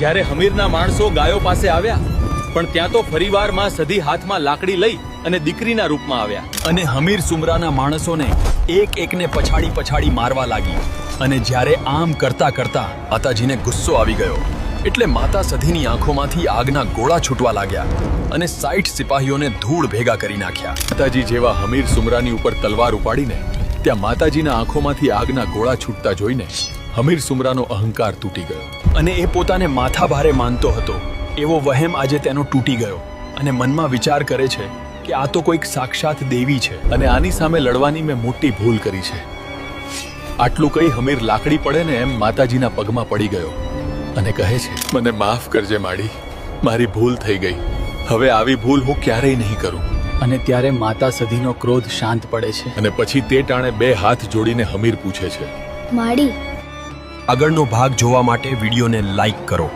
જ્યારે હમીરના માણસો ગાયો પાસે આવ્યા, પણ ત્યાં તો ફરીવાર માં સધી હાથમાં લાકડી લઈ અને દીકરીના રૂપમાં આવ્યા, અને હમીર સુમરાના માણસોને એક એકને પછાડી મારવા લાગી. અને જ્યારે આમ કરતા કરતા માતાજીને ગુસ્સો આવી ગયો, એટલે માતા સધીની આંખોમાંથી આગના ગોળા છૂટવા લાગ્યા અને 60 સિપાહીઓને ધૂળ ભેગા કરી નાખ્યા. માતાજી જેવા હમીર સુમરાની ઉપર તલવાર ઉપાડીને ત્યાં માતાજીના આંખોમાંથી આગના ગોળા છૂટતા જોઈને હમીર સુમરાનો અહંકાર તૂટી ગયો, અને એ પોતાને માથાભારે માનતો હતો એવો વહેમ આજે તેનો તૂટી ગયો, અને મનમાં વિચાર કરે છે કે આ તો કોઈક સાક્ષાત દેવી છે, અને આની સામે લડવાની મેં મોટી ભૂલ કરી છે. આટલું કહી હમીર લાકડી પડે ને એમ માતાજીના પગમાં પડી ગયો અને કહે છે, મને માફ કરજે માડી, મારી ભૂલ થઈ ગઈ. હવે આવી ભૂલ હું ક્યારેય નહીં કરું. અને ત્યારે માતા સધીનો ક્રોધ શાંત પડે છે. અને પછી તે ટાણે 2 હાથ જોડીને હમીર પૂછે છે, માડી, આગળનો ભાગ જોવા માટે વિડીયોને લાઈક કરો.